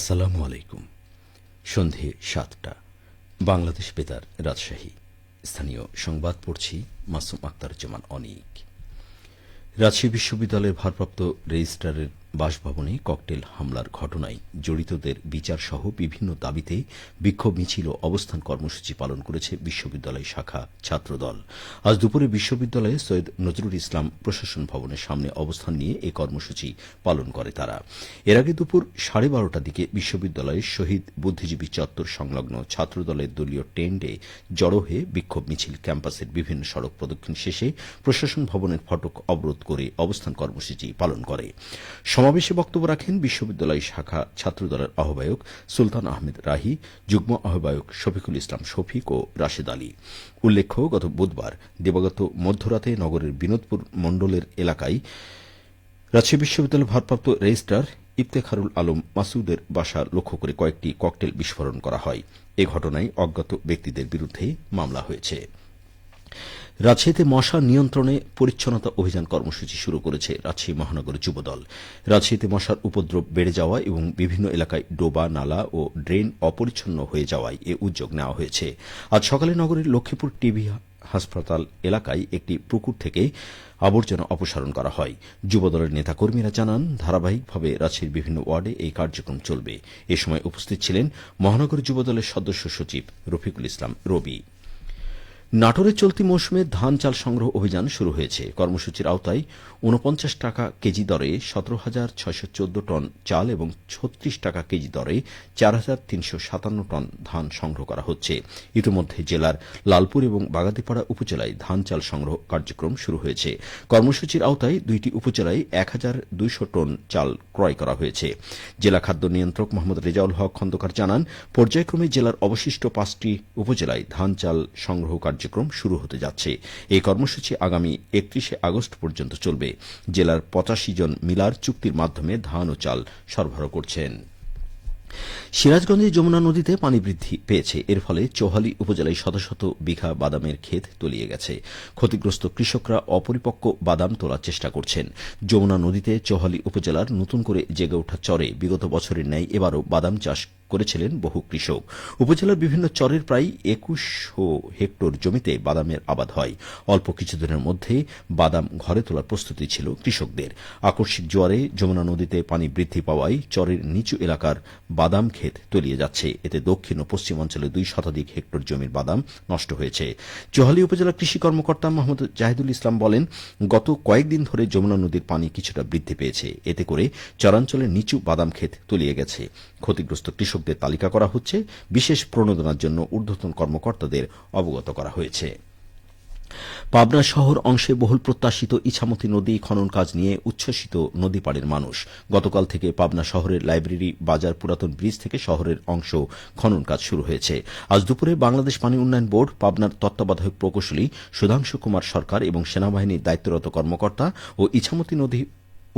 আসসালামু আলাইকুম। সন্ধে ৭টা, বাংলাদেশ বেতার, রাজশাহী। স্থানীয় সংবাদ পড়ছি মাসুম আক্তারুজ্জামান অনিক। রাজশাহী বিশ্ববিদ্যালয়ের ভারপ্রাপ্ত রেজিস্ট্রারের বাসভবনে ককটেল হামলার ঘটনায় জড়িতদের বিচার সহ বিভিন্ন দাবিতে বিক্ষোভ মিছিল ও অবস্থান কর্মসূচি পালন করেছে বিশ্ববিদ্যালয় শাখা ছাত্রদল। আজ দুপুরে বিশ্ববিদ্যালয়ে সৈয়দ নজরুল ইসলাম প্রশাসন ভবনের সামনে অবস্থান নিয়ে এ কর্মসূচি পালন করে তারা। এর আগে দুপুর 12:30টার দিকে বিশ্ববিদ্যালয়ের শহীদ বুদ্ধিজীবী চত্বর সংলগ্ন ছাত্রদলের দলীয় টেন্টে জড়ো হয়ে বিক্ষোভ মিছিল ক্যাম্পাসের বিভিন্ন সড়ক প্রদক্ষিণ শেষে প্রশাসন ভবনের ফটক অবরোধ করে অবস্থান কর্মসূচি পালন করে। সমাবেশে বক্তব্য রাখেন বিশ্ববিদ্যালয় শাখা ছাত্রদলের আহ্বায়ক সুলতান আহমেদ রাহি, যুগ্ম আহ্বায়ক শফিকুল ইসলাম শফিক ও রাশেদ আলী। উল্লেখ্য, গত বুধবার দিবাগত মধ্যরাতে নগরের বিনোদপুর মণ্ডলের এলাকায় রাজশাহী বিশ্ববিদ্যালয়ের ভারপ্রাপ্ত রেজিস্ট্রার ইফতেখারুল আলম মাসুদের বাসা লক্ষ্য করে কয়েকটি ককটেল বিস্ফোরণ করা হয়। এ ঘটনায় অজ্ঞাত ব্যক্তিদের বিরুদ্ধে মামলা হয়েছে। রাজশাহীতে মশা নিয়ন্ত্রণে পরিচ্ছন্নতা অভিযান কর্মসূচি শুরু করেছে রাজশাহী মহানগর যুবদল। রাজশাহীতে মশার উপদ্রব বেড়ে যাওয়া এবং বিভিন্ন এলাকায় ডোবা, নালা ও ড্রেন অপরিচ্ছন্ন হয়ে যাওয়ায় এ উদ্যোগ নেওয়া হয়েছে। আজ সকালে নগরের লক্ষ্মীপুর টিবি হাসপাতাল এলাকায় একটি পুকুর থেকে আবর্জনা অপসারণ করা হয়। যুবদলের নেতাকর্মীরা জানান, ধারাবাহিকভাবে রাজশাহীর বিভিন্ন ওয়ার্ডে এই কার্যক্রম চলবে। এ সময় উপস্থিত ছিলেন মহানগর যুবদলের সদস্য সচিব রফিকুল ইসলাম রবি। নাটোরে চলতি মৌসুমে ধান চাল সংগ্রহ অভিযান শুরু হয়েছে। কর্মসূচির আওতায় ৪৯ টাকা কেজি দরে ১৭,৬১৪ টন চাল এবং ৩৬ টাকা কেজি দরে ৪,৩৫৭ টন ধান সংগ্রহ করা হচ্ছে। ইতিমধ্যে জেলার লালপুর এবং বাগাতিপাড়া উপজেলায় ধান চাল সংগ্রহ কার্যক্রম শুরু হয়েছে। কর্মসূচির আওতায় ২টি উপজেলায় ১,২০০ টন চাল ক্রয় করা হয়েছে। জেলা খাদ্য নিয়ন্ত্রক মোহাম্মদ রেজাউল হক খন্দকার জানান, পর্যায়ক্রমে জেলার অবশিষ্ট ৫টি উপজেলায় ধান চাল সংগ্রহ কার্যক্রম শুরু হতে যাচ্ছে। এই কর্মসূচি আগামী ৩১ আগস্ট পর্যন্ত চলবে। জেলার ৮৫ জন মিলার চুক্তির মাধ্যমে ধান ও চাল সরবরাহ করছেন। সিরাজগঞ্জে যমুনা নদীতে পানি বৃদ্ধি পেয়েছে। এর ফলে চৌহালি উপজেলায় শত শত বিঘা বাদামের ক্ষেত তলিয়ে গেছে। ক্ষতিগ্রস্ত কৃষকরা অপরিপক্ক বাদাম তোলার চেষ্টা করছেন। যমুনা নদীতে চৌহালি উপজেলার নতুন করে জেগে ওঠা চরে বিগত বছরের ন্যায় এবারও বাদাম চাষ করেছিলেন বহু কৃষক। উপজেলার বিভিন্ন চরের প্রায় ২১০০ হেক্টর জমিতে বাদামের আবাদ হয়। অল্প কিছুদিনের মধ্যে বাদাম ঘরে তোলার প্রস্তুতি ছিল কৃষকদের। আকস্মিক জোয়ারে যমুনা নদীতে পানি বৃদ্ধি পাওয়ায় চরের নিচু এলাকার বাদাম ক্ষেত তলিয়ে যাচ্ছে। এতে দক্ষিণ ও পশ্চিমাঞ্চলে ২ শতাধিক হেক্টর জমির বাদাম নষ্ট হয়েছে। চৌহালি উপজেলা কৃষি কর্মকর্তা মোহাম্মদ জাহিদুল ইসলাম বলেন, গত কয়েকদিন ধরে যমুনা নদীর পানি কিছুটা বৃদ্ধি পেয়েছে। এতে করে চরাঞ্চলের নিচু বাদাম ক্ষেত তলিয়ে গেছে। ক্ষতিগ্রস্ত কৃষকদের তালিকা করা হচ্ছে। বিশেষ প্রণোদনার জন্য ঊর্ধ্বতন কর্মকর্তাদের অবগত করা হয়েছে। পাবনা শহর অংশে বহুল প্রত্যাশিত ইছামতি নদী খনন কাজ নিয়ে উচ্ছ্বসিত নদীপাড়ের মানুষ। গতকাল থেকে পাবনা শহরের লাইব্রেরি বাজার পুরাতন ব্রিজ থেকে শহরের অংশ খনন কাজ শুরু হয়েছে। আজ দুপুরে বাংলাদেশ পানি উন্নয়ন বোর্ড, পাবনার তত্ত্বাবধায়ক প্রকৌশলী সুধাংশু কুমার সরকার এবং সেনাবাহিনীর দায়িত্বরত কর্মকর্তা ও ইছামতি নদী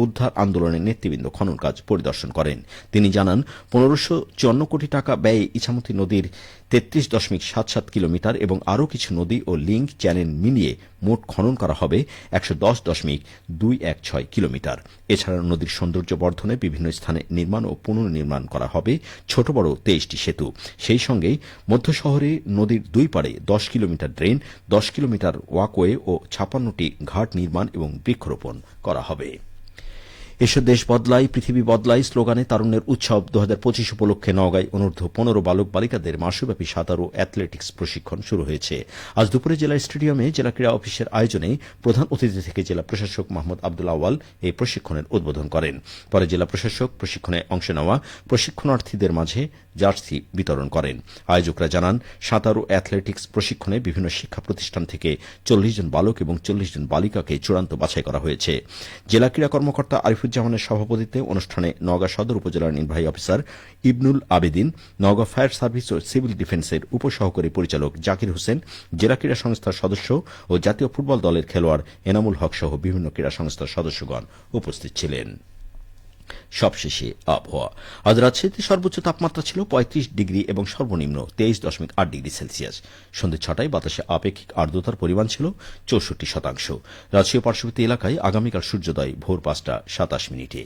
উদ্ধার আন্দোলনের নেতৃবৃন্দ খনন কাজ পরিদর্শন করেন। তিনি জানান, ১৫৫৪ কোটি টাকা ব্যয়ে ইছামতি নদীর ৩৩.৭৭ কিলোমিটার এবং আরও কিছু নদী ও লিঙ্ক চ্যানেল মিলিয়ে মোট খনন করা হবে ১১০.২১৬ কিলোমিটার। এছাড়া নদীর সৌন্দর্য বর্ধনে বিভিন্ন স্থানে নির্মাণ ও পুনর্নির্মাণ করা হবে ছোট বড় ২৩টি সেতু। সেই সঙ্গে মধ্য শহরে নদীর দুই পাড়ে ১০ কিলোমিটার ড্রেন, ১০ কিলোমিটার ওয়াকওয়ে ও ৫৬টি ঘাট নির্মাণ এবং বৃক্ষরোপণ করা হবে। এসব দেশ বদলায়, পৃথিবী বদলায় স্লোগানে তারুণ্যের উৎসব ২০২৫ উপলক্ষে নওগাঁয় অনূর্ধ্ব ১৫ বালক বালিকাদের মাসব্যাপী সাঁতার ও অ্যাথলেটিক্স প্রশিক্ষণ শুরু হয়েছে। আজ দুপুরে জেলা স্টেডিয়ামে জেলা ক্রীড়া অফিসের আয়োজনে প্রধান অতিথি থেকে জেলা প্রশাসক মোহাম্মদ আব্দুল আওয়াল এই প্রশিক্ষণের উদ্বোধন করেন। পরে জেলা প্রশাসক প্রশিক্ষণে অংশ নেওয়া প্রশিক্ষণার্থীদের মাঝে জার্সি বিতরণ করেন। আয়োজকরা জানান, সাঁতার ও অ্যাথলেটিক্স প্রশিক্ষণে বিভিন্ন শিক্ষা প্রতিষ্ঠান থেকে ৪০ জন বালক এবং ৪০ জন বালিকাকে চূড়ান্ত বাছাই করা হয়েছে। জেলা ক্রীড়া কর্মকর্তা আরিফুজ্জামানের সভাপতিত্বে অনুষ্ঠানে নওগাঁ সদর উপজেলার নির্বাহী অফিসার ইবনুল আবেদিন, নওগাঁ ফায়ার সার্ভিস ও সিভিল ডিফেন্সের উপসহকারী পরিচালক জাকির হোসেন, জেলা ক্রীড়া সংস্থার সদস্য ও জাতীয় ফুটবল দলের খেলোয়াড় এনামুল হক সহ বিভিন্ন ক্রীড়া সংস্থার সদস্যগণ উপস্থিত ছিলেন। সবশেষে আবহাওয়া। আজ রাজশাহীতে সর্বোচ্চ তাপমাত্রা ছিল ৩৫ ডিগ্রি এবং সর্বনিম্ন ২৩.৮ ডিগ্রি সেলসিয়াস। সন্ধ্যে ৬টায় বাতাসে আপেক্ষিক আর্দ্রতার পরিমাণ ছিল ৬৪%। রাজশাহী পার্শ্ববর্তী এলাকায় আগামীকাল সূর্যোদয় ভোর ৫টা ২৭ মিনিটে।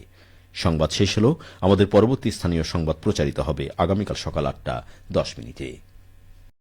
সংবাদ শেষ হল। আমাদের পরবর্তী স্থানীয় সংবাদ প্রচারিত হবে আগামীকাল সকাল 8:10।